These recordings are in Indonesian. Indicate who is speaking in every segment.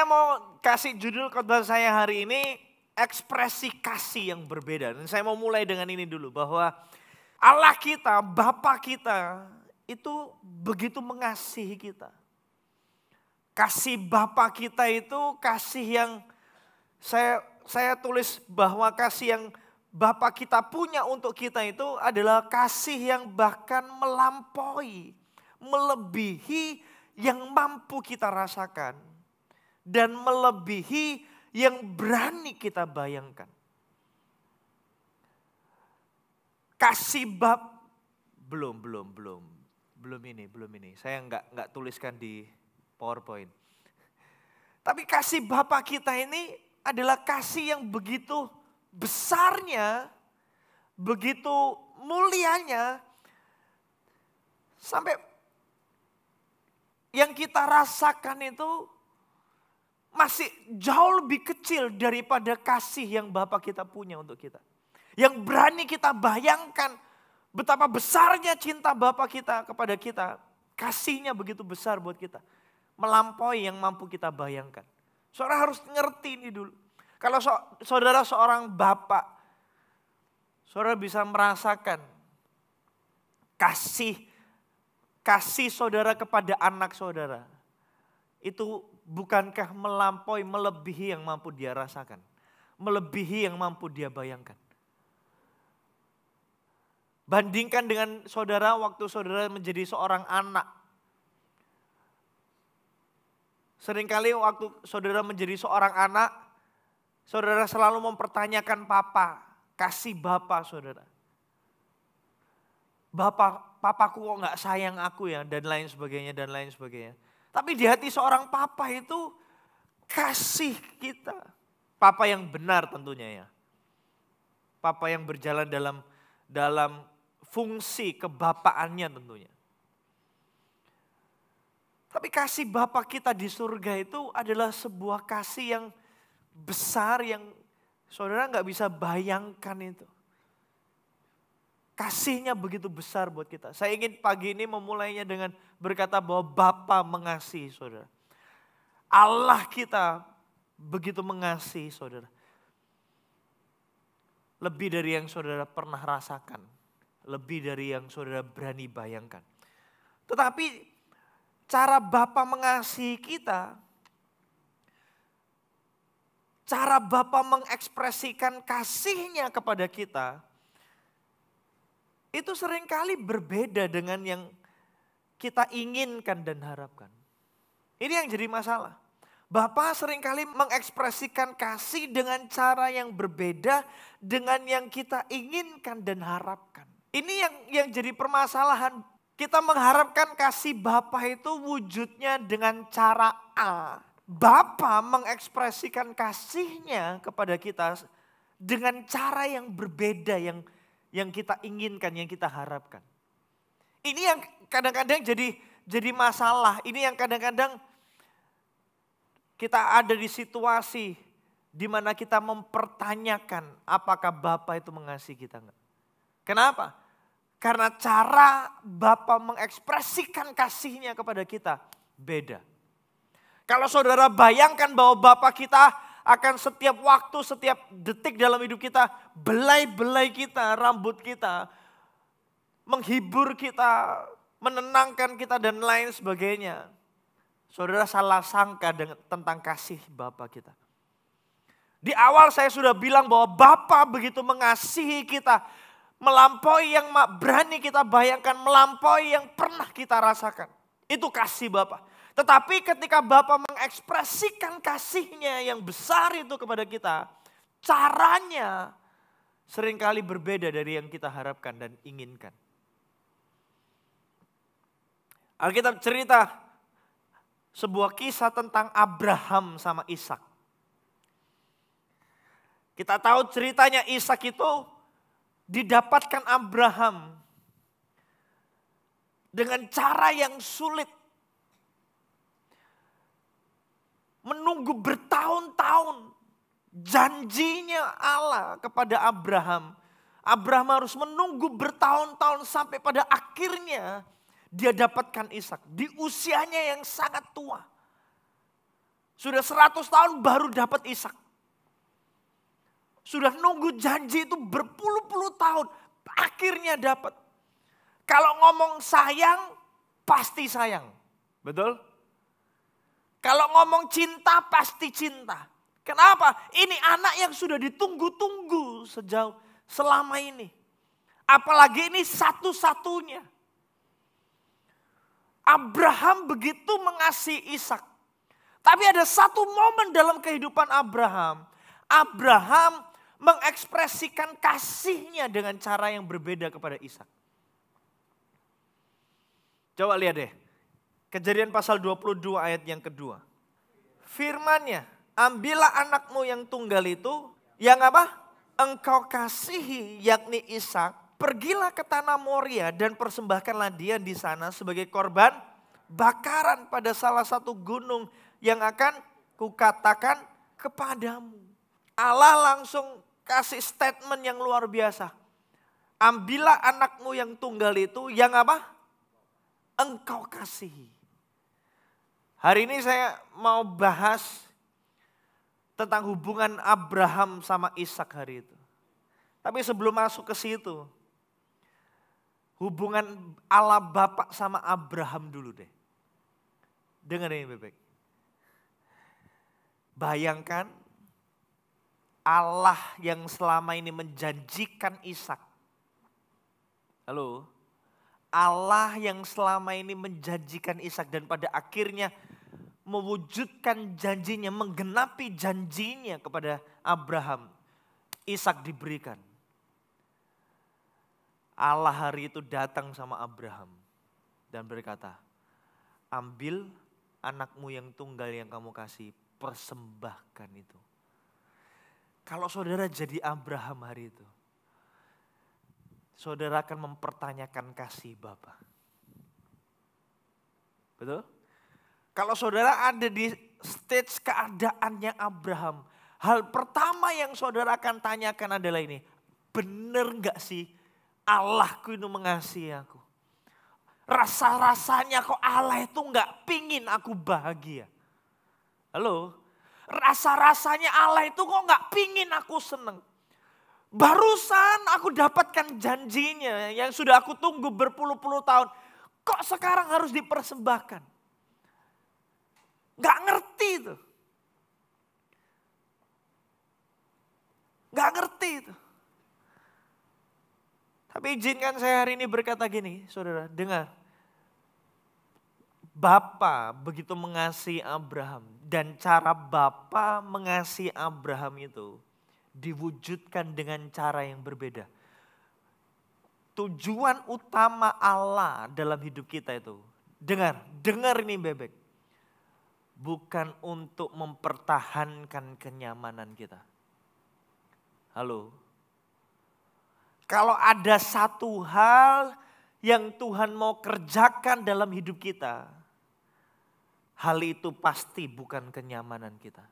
Speaker 1: Saya mau kasih judul khotbah saya hari ini, ekspresi kasih yang berbeda. Dan saya mau mulai dengan ini dulu, bahwa Allah kita, Bapa kita, itu begitu mengasihi kita. Kasih Bapa kita itu kasih yang saya tulis bahwa kasih yang Bapa kita punya untuk kita itu adalah kasih yang bahkan melampaui, melebihi yang mampu kita rasakan. Dan melebihi yang berani kita bayangkan. Kasih belum ini. Saya nggak tuliskan di PowerPoint. Tapi kasih Bapa kita ini adalah kasih yang begitu besarnya, begitu mulianya, sampai yang kita rasakan itu masih jauh lebih kecil daripada kasih yang Bapa kita punya untuk kita. Yang berani kita bayangkan betapa besarnya cinta Bapa kita kepada kita. Kasihnya begitu besar buat kita. Melampaui yang mampu kita bayangkan. Saudara harus ngerti ini dulu. Kalau saudara seorang bapak, saudara bisa merasakan kasih saudara kepada anak saudara. Itu bukankah melampaui, melebihi yang mampu dia rasakan. Melebihi yang mampu dia bayangkan. Bandingkan dengan saudara waktu saudara menjadi seorang anak. Seringkali waktu saudara menjadi seorang anak, saudara selalu mempertanyakan papa, kasih Bapa saudara. Papaku kok gak sayang aku ya, dan lain sebagainya. Tapi di hati seorang papa itu kasih kita. Papa yang benar tentunya ya. Papa yang berjalan dalam fungsi kebapaannya tentunya. Tapi kasih Bapa kita di surga itu adalah sebuah kasih yang besar yang saudara gak bisa bayangkan itu. Kasihnya begitu besar buat kita. Saya ingin pagi ini memulainya dengan berkata bahwa Bapa mengasihi saudara. Allah kita begitu mengasihi saudara. Lebih dari yang saudara pernah rasakan. Lebih dari yang saudara berani bayangkan. Tetapi cara Bapa mengasihi kita, cara Bapa mengekspresikan kasihnya kepada kita, itu seringkali berbeda dengan yang kita inginkan dan harapkan. Ini yang jadi masalah. Bapa seringkali mengekspresikan kasih dengan cara yang berbeda dengan yang kita inginkan dan harapkan. Ini yang jadi permasalahan. Kita mengharapkan kasih Bapa itu wujudnya dengan cara A. Bapa mengekspresikan kasihnya kepada kita dengan cara yang berbeda yang kita inginkan, yang kita harapkan. Ini yang kadang-kadang jadi masalah. Ini yang kadang-kadang kita ada di situasi di mana kita mempertanyakan apakah Bapa itu mengasihi kita enggak. Kenapa? Karena cara Bapa mengekspresikan kasihnya kepada kita beda. Kalau saudara bayangkan bahwa Bapa kita akan setiap waktu, setiap detik dalam hidup kita, belai-belai kita, rambut kita, menghibur kita, menenangkan kita dan lain sebagainya. Saudara salah sangka tentang kasih Bapa kita. Di awal saya sudah bilang bahwa Bapa begitu mengasihi kita, melampaui yang berani kita bayangkan, melampaui yang pernah kita rasakan. Itu kasih Bapa. Tetapi ketika Bapa mengekspresikan kasihnya yang besar itu kepada kita, caranya seringkali berbeda dari yang kita harapkan dan inginkan. Alkitab cerita sebuah kisah tentang Abraham sama Ishak. Kita tahu ceritanya Ishak itu didapatkan Abraham dengan cara yang sulit. Menunggu bertahun-tahun janjinya Allah kepada Abraham. Abraham harus menunggu bertahun-tahun sampai pada akhirnya dia dapatkan Ishak di usianya yang sangat tua. Sudah 100 tahun baru dapat Ishak. Sudah nunggu janji itu berpuluh-puluh tahun. Akhirnya dapat. Kalau ngomong sayang, pasti sayang. Betul? Kalau ngomong cinta, pasti cinta. Kenapa? Ini anak yang sudah ditunggu-tunggu selama ini. Apalagi ini satu-satunya. Abraham begitu mengasihi Ishak. Tapi ada satu momen dalam kehidupan Abraham. Abraham mengekspresikan kasihnya dengan cara yang berbeda kepada Ishak. Coba lihat deh. Kejadian pasal 22 ayat yang kedua. Firman-Nya, ambillah anakmu yang tunggal itu, yang apa? Engkau kasihi, yakni Ishak. Pergilah ke tanah Moria dan persembahkanlah dia di sana sebagai korban bakaran pada salah satu gunung yang akan kukatakan kepadamu. Allah langsung kasih statement yang luar biasa. Ambillah anakmu yang tunggal itu, yang apa? Engkau kasihi. Hari ini saya mau bahas tentang hubungan Abraham sama Ishak hari itu. Tapi sebelum masuk ke situ, hubungan Allah Bapa sama Abraham dulu deh. Dengar ini baik-baik. Bayangkan Allah yang selama ini menjanjikan Ishak. Halo? Allah yang selama ini menjanjikan Ishak dan pada akhirnya mewujudkan janjinya, menggenapi janjinya kepada Abraham. Ishak diberikan. Allah hari itu datang sama Abraham dan berkata, ambil anakmu yang tunggal yang kamu kasih, persembahkan itu. Kalau saudara jadi Abraham hari itu, saudara akan mempertanyakan kasih Bapa. Betul? Kalau saudara ada di stage keadaannya Abraham, hal pertama yang saudara akan tanyakan adalah ini, benar gak sih Allahku itu mengasihi aku? Rasa-rasanya kok Allah itu gak pingin aku bahagia? Halo? Rasa-rasanya Allah itu kok gak pingin aku seneng. Barusan aku dapatkan janjinya yang sudah aku tunggu berpuluh-puluh tahun. Kok sekarang harus dipersembahkan? Gak ngerti itu. Gak ngerti itu. Tapi izinkan saya hari ini berkata gini, saudara, dengar. Bapa begitu mengasihi Abraham dan cara Bapa mengasihi Abraham itu diwujudkan dengan cara yang berbeda. Tujuan utama Allah dalam hidup kita itu, dengar ini bebek. Bukan untuk mempertahankan kenyamanan kita. Halo. Kalau ada satu hal yang Tuhan mau kerjakan dalam hidup kita, hal itu pasti bukan kenyamanan kita.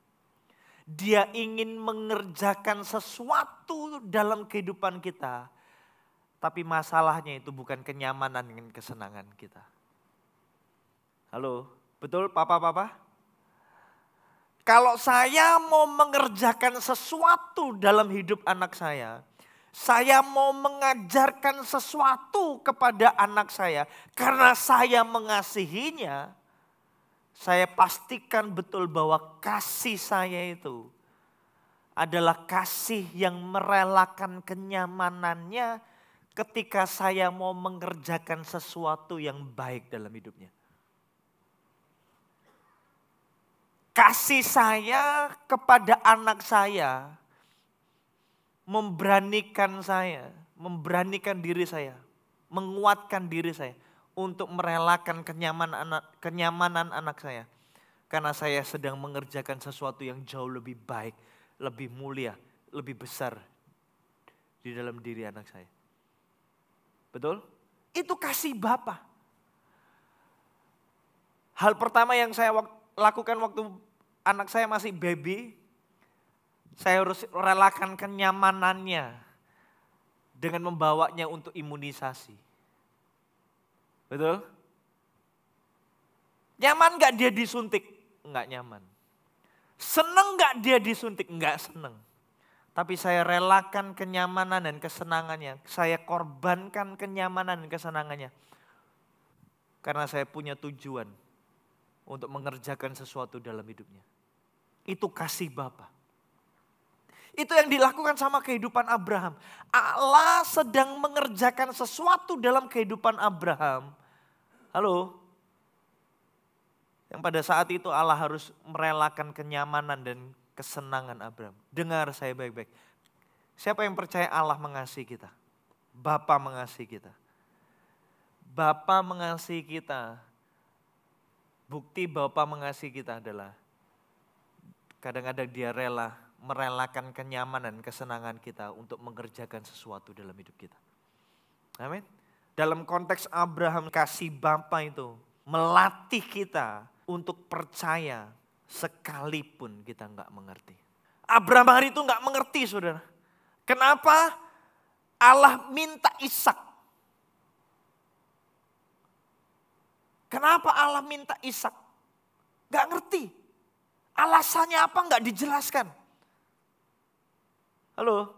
Speaker 1: Dia ingin mengerjakan sesuatu dalam kehidupan kita. Tapi masalahnya itu bukan kenyamanan dan kesenangan kita. Halo, betul papa-papa? Kalau saya mau mengerjakan sesuatu dalam hidup anak saya mau mengajarkan sesuatu kepada anak saya. Karena saya mengasihinya, saya pastikan betul bahwa kasih saya itu adalah kasih yang merelakan kenyamanannya ketika saya mau mengerjakan sesuatu yang baik dalam hidupnya. Kasih saya kepada anak saya memberanikan diri saya, menguatkan diri saya untuk merelakan kenyamanan anak saya. Karena saya sedang mengerjakan sesuatu yang jauh lebih baik, lebih mulia, lebih besar di dalam diri anak saya. Betul? Itu kasih Bapa. Hal pertama yang saya lakukan waktu anak saya masih baby, saya harus relakan kenyamanannya dengan membawanya untuk imunisasi. Betul? Nyaman gak dia disuntik? Enggak nyaman. Seneng gak dia disuntik? Enggak seneng. Tapi saya relakan kenyamanan dan kesenangannya. Saya korbankan kenyamanan dan kesenangannya. Karena saya punya tujuan untuk mengerjakan sesuatu dalam hidupnya. Itu kasih Bapa. Itu yang dilakukan sama kehidupan Abraham. Allah sedang mengerjakan sesuatu dalam kehidupan Abraham. Halo? Yang pada saat itu Allah harus merelakan kenyamanan dan kesenangan Abraham. Dengar saya baik-baik. Siapa yang percaya Allah mengasihi kita? Bapa mengasihi kita. Bapa mengasihi kita. Bukti Bapa mengasihi kita adalah kadang-kadang dia merelakan kenyamanan, kesenangan kita untuk mengerjakan sesuatu dalam hidup kita. Amin. Dalam konteks Abraham, kasih Bapa itu melatih kita untuk percaya sekalipun kita nggak mengerti. Abraham hari itu nggak mengerti, saudara. Kenapa Allah minta Ishak? Kenapa Allah minta Ishak? Nggak ngerti. Alasannya apa nggak dijelaskan. Halo?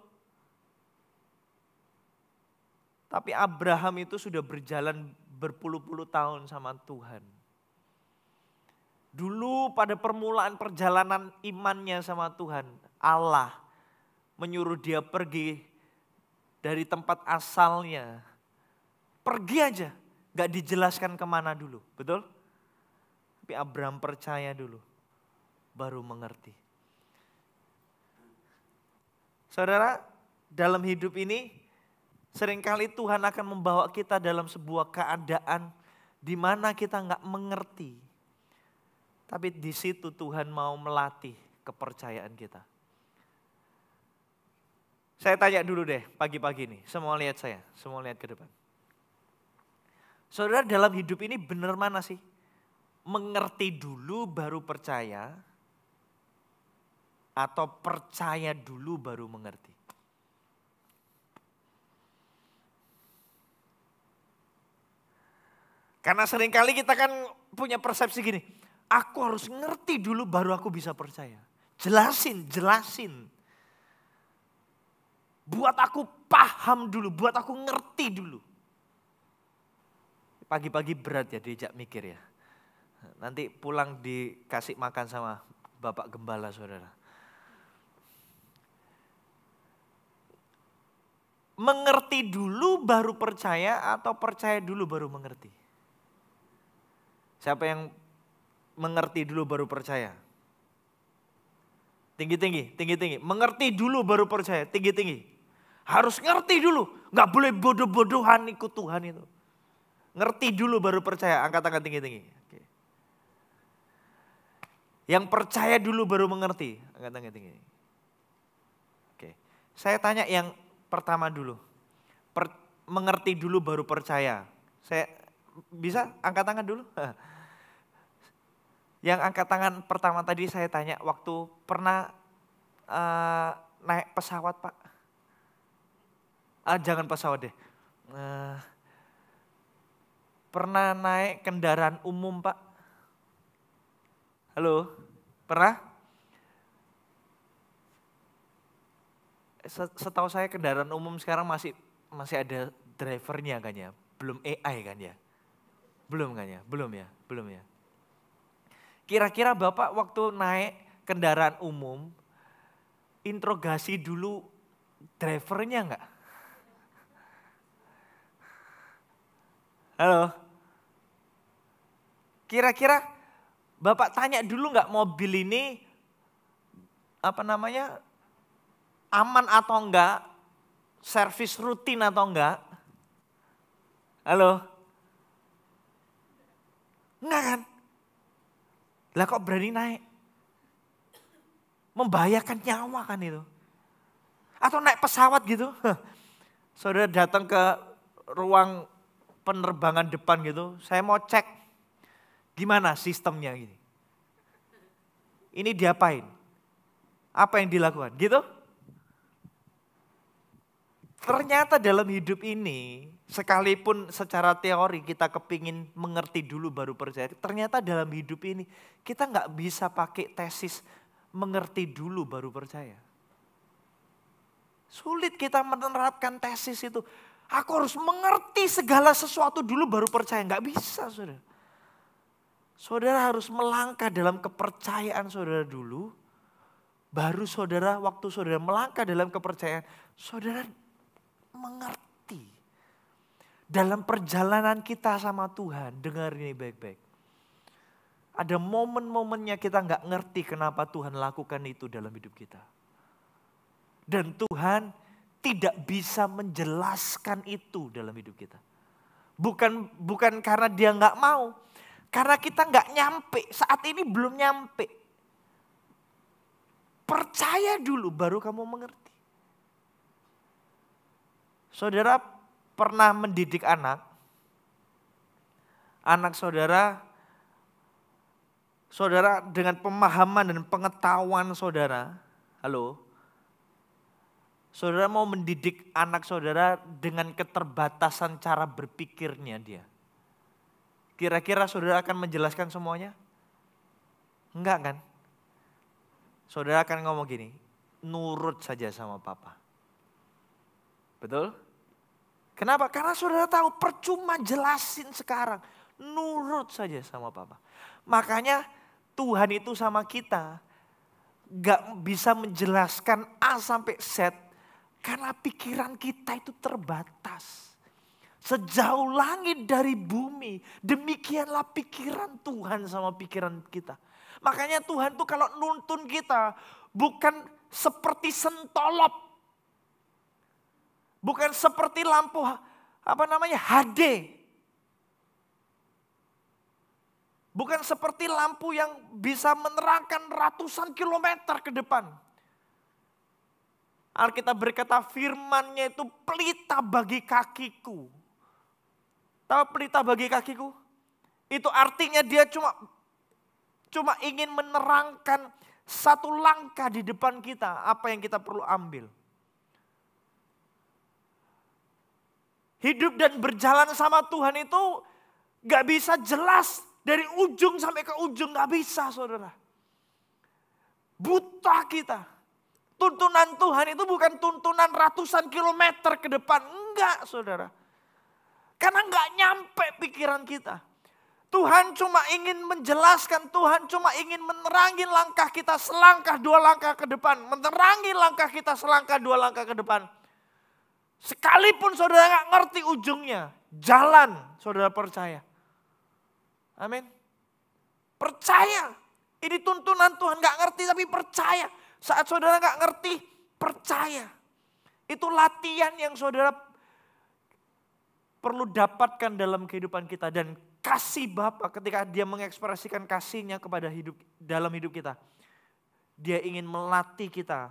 Speaker 1: Tapi Abraham itu sudah berjalan berpuluh-puluh tahun sama Tuhan. Dulu pada permulaan perjalanan imannya sama Tuhan, Allah menyuruh dia pergi dari tempat asalnya. Pergi aja, gak dijelaskan kemana dulu, betul? Tapi Abraham percaya dulu, baru mengerti. Saudara, dalam hidup ini seringkali Tuhan akan membawa kita dalam sebuah keadaan di mana kita gak mengerti. Tapi di situ Tuhan mau melatih kepercayaan kita. Saya tanya dulu deh pagi-pagi ini, semua lihat saya, semua lihat ke depan. Saudara, dalam hidup ini benar mana sih? Mengerti dulu baru percaya atau percaya dulu baru mengerti? Karena seringkali kita kan punya persepsi gini, aku harus ngerti dulu baru aku bisa percaya. Jelasin. Buat aku paham dulu, buat aku ngerti dulu. Pagi-pagi berat ya diajak mikir ya. Nanti pulang dikasih makan sama Bapak Gembala, saudara. Mengerti dulu baru percaya atau percaya dulu baru mengerti? Siapa yang mengerti dulu baru percaya? Tinggi-tinggi. Mengerti dulu baru percaya, tinggi-tinggi. Harus ngerti dulu, gak boleh bodoh-bodohan ikut Tuhan itu. Ngerti dulu baru percaya, angkat tangan tinggi-tinggi. Oke. Yang percaya dulu baru mengerti, angkat tangan tinggi. Oke. Saya tanya yang pertama dulu. Mengerti dulu baru percaya. Saya bisa angkat tangan dulu? Yang angkat tangan pertama tadi saya tanya waktu pernah naik pesawat, Pak. Jangan pesawat deh. Pernah naik kendaraan umum, Pak? Halo, pernah? Setahu saya kendaraan umum sekarang masih ada drivernya kan ya, belum AI kan ya? Belum kan ya? Belum ya. Kira-kira Bapak waktu naik kendaraan umum, interogasi dulu drivernya enggak? Halo? Kira-kira Bapak tanya dulu enggak mobil ini aman atau enggak? Servis rutin atau enggak? Halo? Enggak kan? Lah kok berani naik? Membahayakan nyawa kan itu. Atau naik pesawat gitu. Saudara datang ke ruang penerbangan depan gitu. Saya mau cek gimana sistemnya gini. Ini diapain? Apa yang dilakukan? Gitu? Ternyata dalam hidup ini, sekalipun secara teori kita kepingin mengerti dulu baru percaya. Ternyata dalam hidup ini kita nggak bisa pakai tesis mengerti dulu baru percaya. Sulit kita menerapkan tesis itu. Aku harus mengerti segala sesuatu dulu baru percaya. Nggak bisa, saudara. Saudara harus melangkah dalam kepercayaan saudara dulu. Baru saudara, waktu saudara melangkah dalam kepercayaan, saudara mengerti. Dalam perjalanan kita sama Tuhan, dengar ini baik-baik. Ada momen-momennya kita nggak ngerti kenapa Tuhan lakukan itu dalam hidup kita. Dan Tuhan tidak bisa menjelaskan itu dalam hidup kita. Bukan karena dia nggak mau. Karena kita nggak nyampe, saat ini belum nyampe. Percaya dulu baru kamu mengerti. Saudara pernah mendidik anak. Anak saudara dengan pemahaman dan pengetahuan saudara. Halo. Saudara mau mendidik anak saudara dengan keterbatasan cara berpikirnya dia. Kira-kira saudara akan menjelaskan semuanya? Enggak kan? Saudara akan ngomong gini, nurut saja sama papa. Betul? Kenapa? Karena saudara tahu percuma jelasin sekarang. Nurut saja sama papa. Makanya Tuhan itu sama kita gak bisa menjelaskan A sampai Z. Karena pikiran kita itu terbatas. Sejauh langit dari bumi, demikianlah pikiran Tuhan sama pikiran kita. Makanya Tuhan tuh kalau nuntun kita bukan seperti sentolop. Bukan seperti lampu HD. Bukan seperti lampu yang bisa menerangkan ratusan kilometer ke depan. Alkitab berkata firman-Nya itu pelita bagi kakiku. Tahu pelita bagi kakiku? Itu artinya dia cuma ingin menerangkan satu langkah di depan kita. Apa yang kita perlu ambil. Hidup dan berjalan sama Tuhan itu gak bisa jelas. Dari ujung sampai ke ujung gak bisa saudara. Buta kita. Tuntunan Tuhan itu bukan tuntunan ratusan kilometer ke depan. Enggak saudara. Karena enggak nyampe pikiran kita. Tuhan cuma ingin menjelaskan, Tuhan cuma ingin menerangi langkah kita selangkah dua langkah ke depan. Menerangi langkah kita selangkah dua langkah ke depan. Sekalipun saudara enggak ngerti ujungnya, jalan saudara percaya. Amin. Percaya. Ini tuntunan Tuhan enggak ngerti tapi percaya. Saat saudara gak ngerti, percaya. Itu latihan yang saudara perlu dapatkan dalam kehidupan kita. Dan kasih Bapa ketika dia mengekspresikan kasihnya dalam hidup kita. Dia ingin melatih kita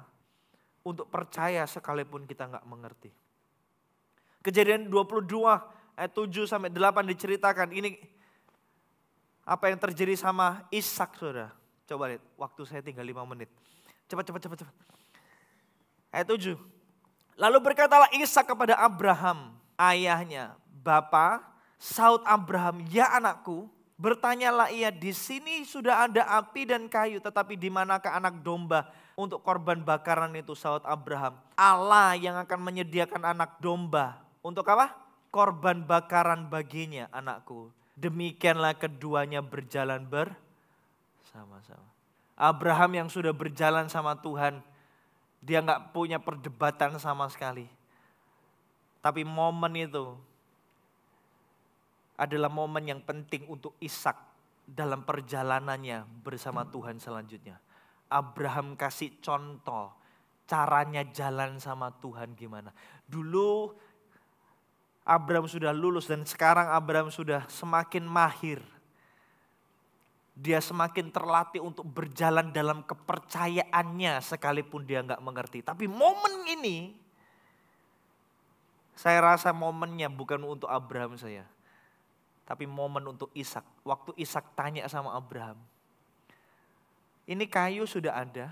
Speaker 1: untuk percaya sekalipun kita gak mengerti. Kejadian 22 ayat 7 sampai 8 diceritakan. Ini apa yang terjadi sama Ishak saudara. Coba lihat, waktu saya tinggal 5 menit. Cepat. Ayat 7. Lalu berkatalah Ishak kepada Abraham, ayahnya, Bapa, saut Abraham, ya anakku, bertanyalah ia, di sini sudah ada api dan kayu, tetapi di manakah anak domba untuk korban bakaran itu, saut Abraham. Allah yang akan menyediakan anak domba, untuk apa? Korban bakaran baginya, anakku. Demikianlah keduanya berjalan bersama-sama. Abraham yang sudah berjalan sama Tuhan, dia gak punya perdebatan sama sekali. Tapi momen itu adalah momen yang penting untuk Ishak dalam perjalanannya bersama Tuhan selanjutnya. Abraham kasih contoh caranya jalan sama Tuhan gimana. Dulu Abraham sudah lulus dan sekarang Abraham sudah semakin mahir. Dia semakin terlatih untuk berjalan dalam kepercayaannya sekalipun dia nggak mengerti. Tapi momen ini, saya rasa momennya bukan untuk Abraham saya. Tapi momen untuk Ishak. Waktu Ishak tanya sama Abraham. Ini kayu sudah ada,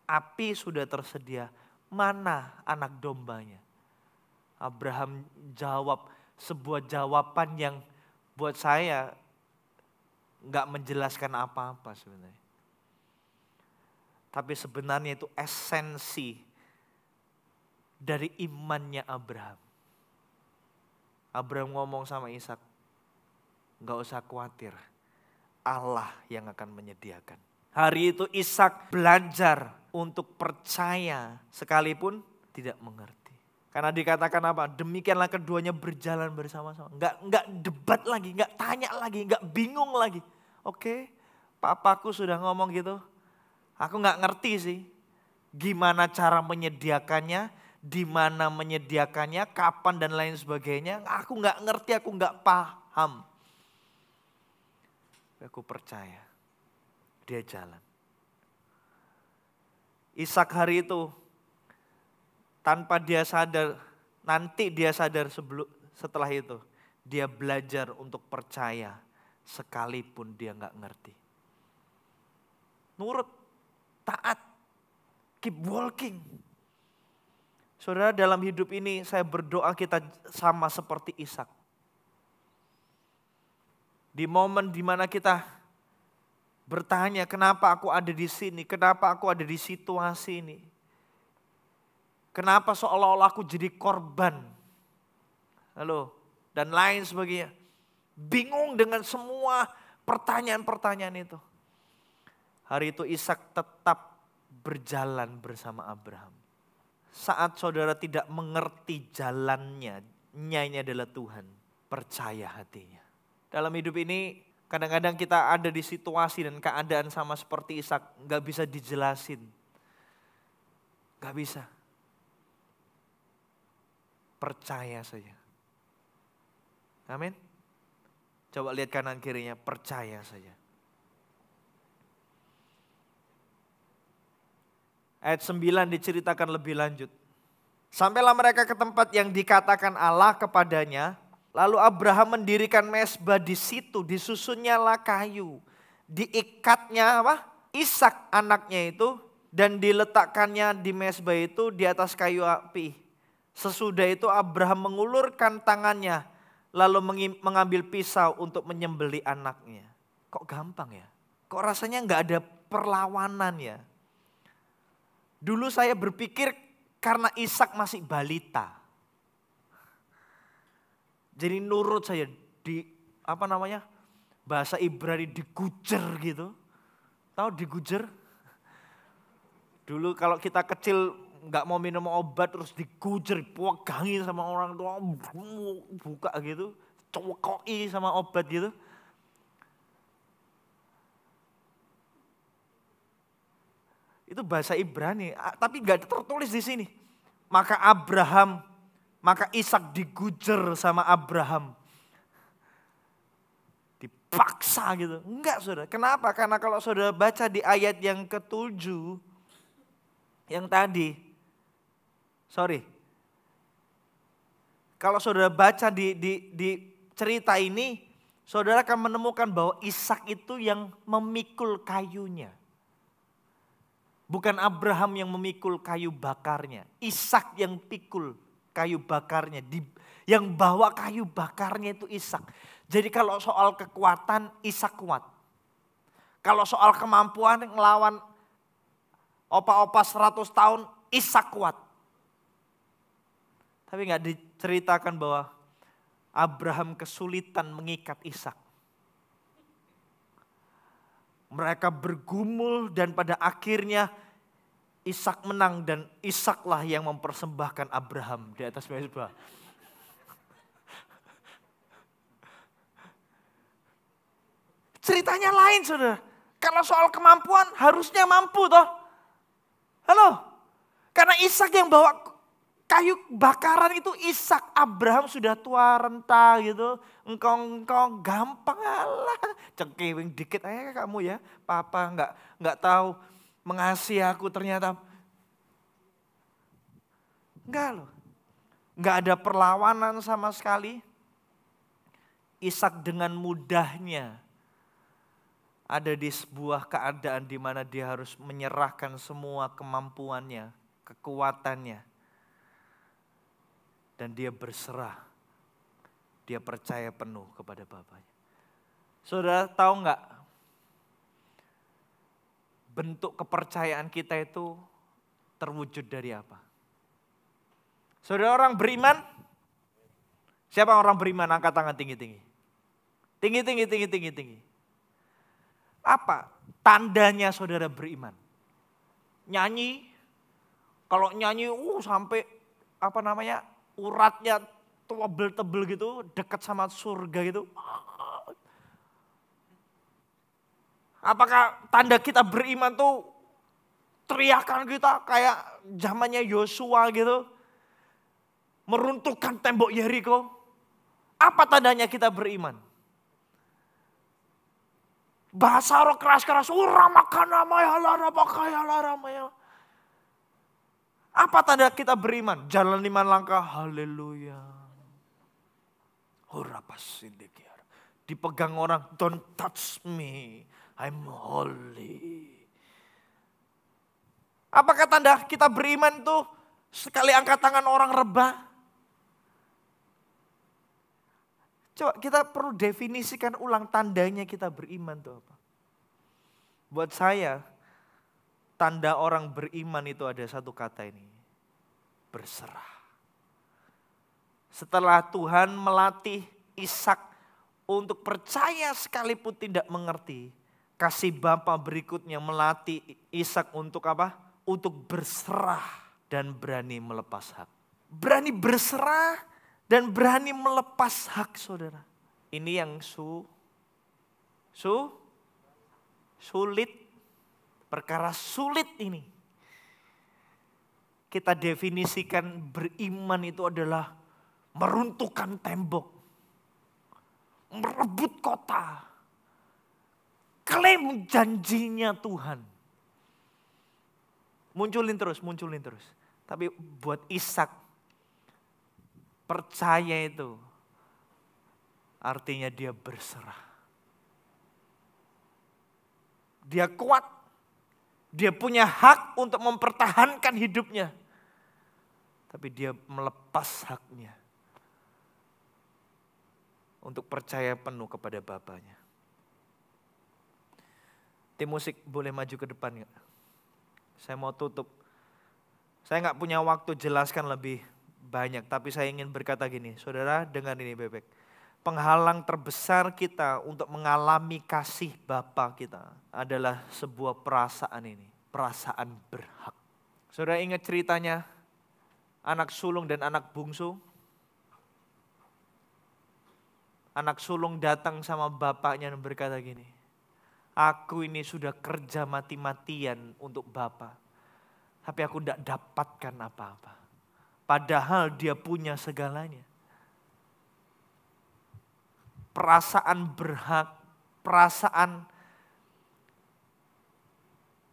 Speaker 1: api sudah tersedia, mana anak dombanya? Abraham jawab sebuah jawaban yang buat saya gak menjelaskan apa-apa sebenarnya. Tapi sebenarnya itu esensi dari imannya Abraham. Abraham ngomong sama Ishak, gak usah khawatir, Allah yang akan menyediakan. Hari itu Ishak belajar untuk percaya sekalipun tidak mengerti. Karena dikatakan apa? Demikianlah keduanya berjalan bersama-sama. Enggak debat lagi, enggak tanya lagi, enggak bingung lagi. Oke, papaku sudah ngomong gitu. Aku enggak ngerti sih. Gimana cara menyediakannya, di mana menyediakannya, kapan dan lain sebagainya. Aku enggak ngerti, aku enggak paham. Aku percaya. Dia jalan. Ishak hari itu tanpa dia sadar, nanti dia sadar setelah itu. Dia belajar untuk percaya sekalipun dia gak ngerti. Nurut, taat, keep walking. Saudara, dalam hidup ini saya berdoa kita sama seperti Ishak. Di momen dimana kita bertanya, kenapa aku ada di sini? Kenapa aku ada di situasi ini? Kenapa seolah-olah aku jadi korban? Halo, dan lain sebagainya. Bingung dengan semua pertanyaan-pertanyaan itu. Hari itu Ishak tetap berjalan bersama Abraham. Saat saudara tidak mengerti jalannya, ini adalah Tuhan. Percaya hatinya. Dalam hidup ini kadang-kadang kita ada di situasi dan keadaan sama seperti Ishak, gak bisa dijelasin. Gak bisa. Percaya saja. Amin. Coba lihat kanan kirinya, percaya saja. Ayat 9 diceritakan lebih lanjut. Sampailah mereka ke tempat yang dikatakan Allah kepadanya. Lalu Abraham mendirikan mezbah di situ, disusunnyalah kayu. Diikatnya apa? Ishak anaknya itu dan diletakkannya di mezbah itu di atas kayu api. Sesudah itu Abraham mengulurkan tangannya lalu mengambil pisau untuk menyembelih anaknya. Kok gampang ya? Kok rasanya nggak ada perlawanan ya? Dulu saya berpikir karena Ishak masih balita. Jadi nurut saya bahasa Ibrani digujer gitu. Tahu digujer? Dulu kalau kita kecil nggak mau minum obat terus digujer, pegangi sama orang tua, buka gitu, cokoi sama obat gitu. Itu bahasa Ibrani, tapi nggak tertulis di sini. Maka Ishak digujer sama Abraham. Dipaksa gitu. Enggak saudara. Kenapa? Karena kalau saudara baca di ayat yang ke-7. Yang tadi. Kalau saudara baca di cerita ini. Saudara akan menemukan bahwa Ishak itu yang memikul kayunya. Bukan Abraham yang memikul kayu bakarnya. Ishak yang pikul kayu bakarnya, yang bawa kayu bakarnya itu Ishak. Jadi kalau soal kekuatan, Ishak kuat. Kalau soal kemampuan ngelawan opa-opa 100 tahun, Ishak kuat. Tapi gak diceritakan bahwa Abraham kesulitan mengikat Ishak. Mereka bergumul dan pada akhirnya Ishak menang dan Ishaklah yang mempersembahkan Abraham di atas mezbah. Ceritanya lain saudara. Kalau soal kemampuan harusnya mampu toh. Halo. Karena Ishak yang bawa kayu bakaran itu Ishak. Abraham sudah tua renta gitu. Engkau gampang lah. Cengkewing dikit aja kamu ya. Papa nggak tahu mengasihi aku ternyata. Enggak loh. Enggak ada perlawanan sama sekali. Ishak dengan mudahnya ada di sebuah keadaan di mana dia harus menyerahkan semua kemampuannya, kekuatannya. Dan dia berserah. Dia percaya penuh kepada bapaknya. Saudara tahu enggak? bentuk kepercayaan kita itu terwujud dari apa? Saudara orang beriman? Siapa orang beriman? Angkat tangan tinggi-tinggi. Tinggi. Apa tandanya saudara beriman? Nyanyi. Kalau nyanyi sampai uratnya tebel-tebel gitu, dekat sama surga gitu. Apakah tanda kita beriman tuh teriakan kita kayak zamannya Yosua gitu? Meruntuhkan tembok Yeriko. Apa tandanya kita beriman? Bahasa roh keras-keras. Apa tanda kita beriman? Jalan 5 langkah. Haleluya. Dipegang orang. Don't touch me. I'm holy. Apakah tanda kita beriman tuh sekali angkat tangan orang rebah? Coba kita perlu definisikan ulang tandanya kita beriman itu apa. Buat saya, tanda orang beriman itu ada satu kata ini. Berserah. Setelah Tuhan melatih Ishak untuk percaya sekalipun tidak mengerti. Kasih Bapa berikutnya melatih Ishak untuk apa? Untuk berserah dan berani melepas hak. Berani berserah dan berani melepas hak, saudara. Ini yang sulit. Perkara sulit ini. Kita definisikan beriman itu adalah meruntuhkan tembok. Merebut kota. Klaim janjinya Tuhan. Munculin terus. Tapi buat Ishak, percaya itu artinya dia berserah. Dia kuat. Dia punya hak untuk mempertahankan hidupnya. Tapi dia melepas haknya. Untuk percaya penuh kepada Bapaknya. Tim musik boleh maju ke depan gak? Saya mau tutup. Saya gak punya waktu jelaskan lebih banyak. Tapi saya ingin berkata gini. Saudara dengar ini Bebek. Penghalang terbesar kita untuk mengalami kasih Bapa kita adalah sebuah perasaan ini. Perasaan berhak. Saudara ingat ceritanya anak sulung dan anak bungsu? Anak sulung datang sama bapaknya dan berkata gini. Aku ini sudah kerja mati-matian untuk Bapa. Tapi aku tidak dapatkan apa-apa. Padahal dia punya segalanya. Perasaan berhak, perasaan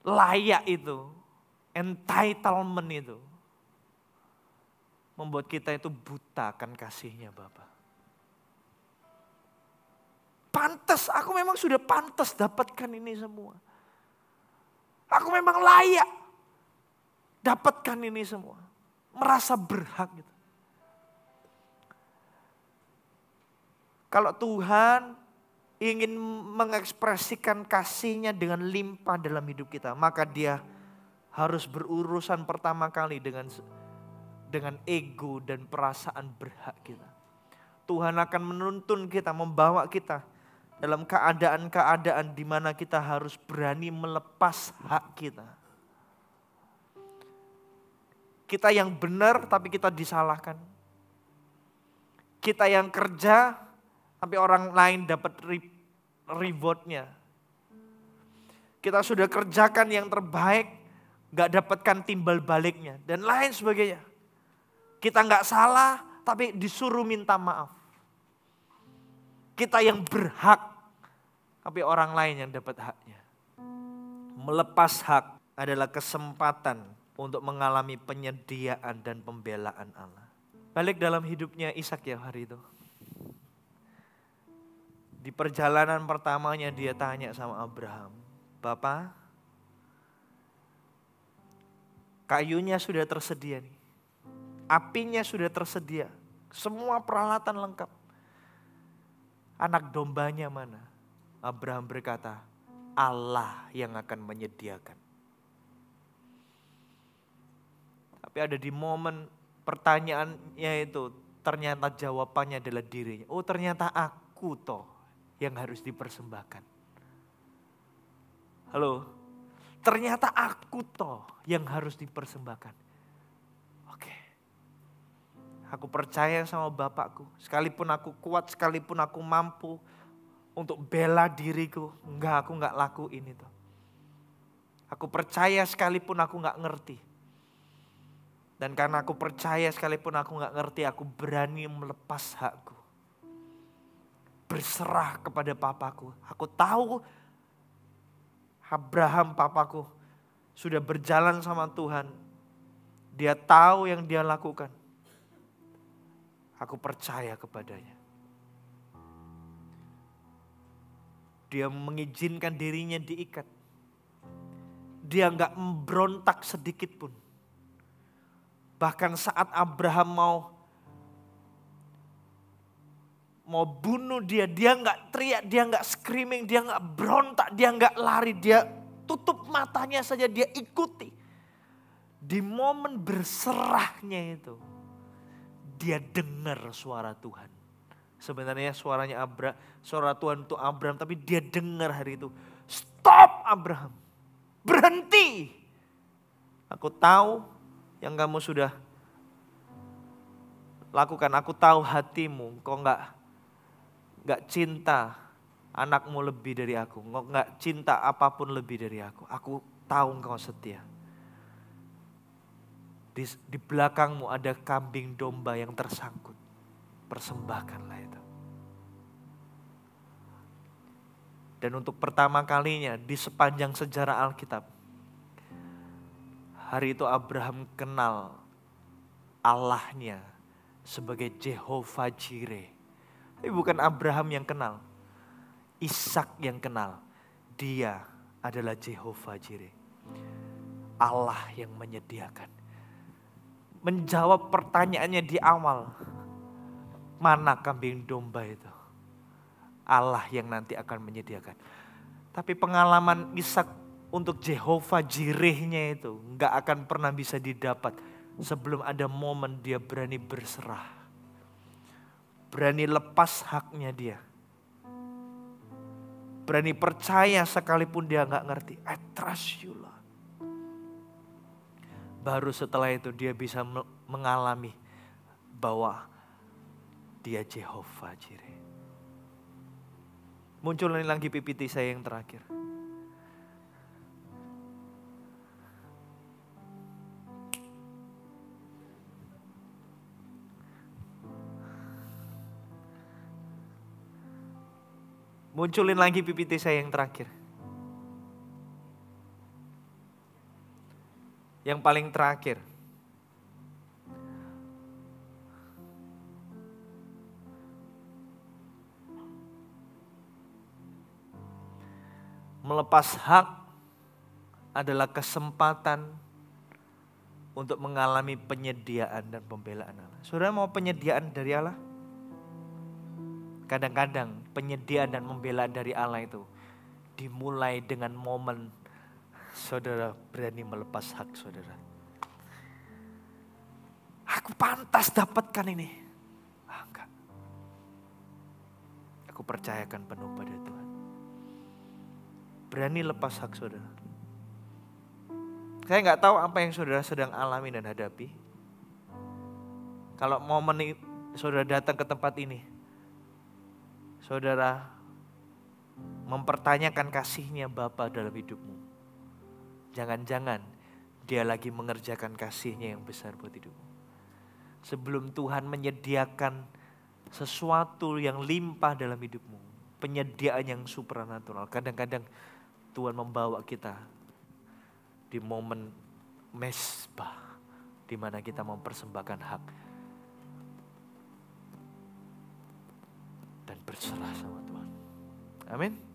Speaker 1: layak itu, entitlement itu. Membuat kita itu buta akan kasihnya Bapa. Pantas, aku memang sudah pantas dapatkan ini semua. Aku memang layak dapatkan ini semua. Merasa berhak gitu. Kalau Tuhan ingin mengekspresikan kasihnya dengan limpah dalam hidup kita, maka dia harus berurusan pertama kali dengan ego dan perasaan berhak kita. Tuhan akan menuntun kita, membawa kita dalam keadaan-keadaan di mana kita harus berani melepas hak kita. Kita yang benar tapi kita disalahkan. Kita yang kerja tapi orang lain dapat rewardnya. Kita sudah kerjakan yang terbaik, gak dapatkan timbal baliknya dan lain sebagainya. Kita gak salah tapi disuruh minta maaf. Kita yang berhak tapi orang lain yang dapat haknya. Melepas hak adalah kesempatan untuk mengalami penyediaan dan pembelaan Allah. Balik dalam hidupnya Ishak ya hari itu. Di perjalanan pertamanya dia tanya sama Abraham, Bapak, kayunya sudah tersedia nih. Apinya sudah tersedia. Semua peralatan lengkap. Anak dombanya mana? Abraham berkata, Allah yang akan menyediakan. Tapi ada di momen pertanyaannya itu, ternyata jawabannya adalah dirinya. Oh, ternyata aku toh yang harus dipersembahkan. Halo, ternyata aku toh yang harus dipersembahkan. Oke, aku percaya sama Bapakku. Sekalipun aku kuat, sekalipun aku mampu untuk bela diriku, aku nggak lakuin itu. Aku percaya sekalipun aku nggak ngerti. Dan karena aku percaya sekalipun aku nggak ngerti, aku berani melepas hakku. Berserah kepada papaku. Aku tahu Abraham papaku sudah berjalan sama Tuhan. Dia tahu yang dia lakukan. Aku percaya kepadanya. Dia mengizinkan dirinya diikat. Dia nggak memberontak sedikit pun. Bahkan saat Abraham mau bunuh dia nggak teriak, dia nggak screaming, dia nggak berontak, dia nggak lari, dia tutup matanya saja, dia ikuti. Di momen berserahnya itu, dia dengar suara Tuhan. Sebenarnya suara Tuhan untuk Abraham, tapi dia dengar hari itu. Stop Abraham, berhenti. Aku tahu yang kamu sudah lakukan, aku tahu hatimu, kau nggak cinta anakmu lebih dari aku, kau nggak cinta apapun lebih dari aku. Aku tahu engkau setia. Di belakangmu ada kambing domba yang tersangkut, persembahkanlah itu. Dan untuk pertama kalinya di sepanjang sejarah Alkitab, hari itu Abraham kenal Allahnya sebagai Jehovah Jireh. Tapi bukan Abraham yang kenal, Ishak yang kenal. Dia adalah Jehovah Jireh. Allah yang menyediakan. Menjawab pertanyaannya di awal, mana kambing domba itu? Allah yang nanti akan menyediakan. Tapi pengalaman Ishak untuk Jehovah Jireh-nya itu gak akan pernah bisa didapat sebelum ada momen dia berani berserah. Berani lepas haknya dia. Berani percaya sekalipun dia gak ngerti. I trust you Lord. Baru setelah itu dia bisa mengalami bahwa dia Jehovah Jireh. Munculin lagi PPT saya yang terakhir. Munculin lagi PPT saya yang terakhir. Yang paling terakhir. Melepas hak adalah kesempatan untuk mengalami penyediaan dan pembelaan Allah. Saudara mau penyediaan dari Allah? Kadang-kadang penyediaan dan pembelaan dari Allah itu dimulai dengan momen saudara berani melepas hak saudara. Aku pantas dapatkan ini. Enggak. Aku percayakan penuh pada Tuhan. Berani lepas hak saudara. Saya nggak tahu apa yang saudara sedang alami dan hadapi. Kalau momen saudara datang ke tempat ini, saudara mempertanyakan kasihnya Bapa dalam hidupmu. Jangan-jangan dia lagi mengerjakan kasihnya yang besar buat hidupmu. Sebelum Tuhan menyediakan sesuatu yang limpah dalam hidupmu, penyediaan yang supranatural, kadang-kadang Tuhan membawa kita di momen mesbah, di mana kita mempersembahkan hak dan berserah sama Tuhan. Amin.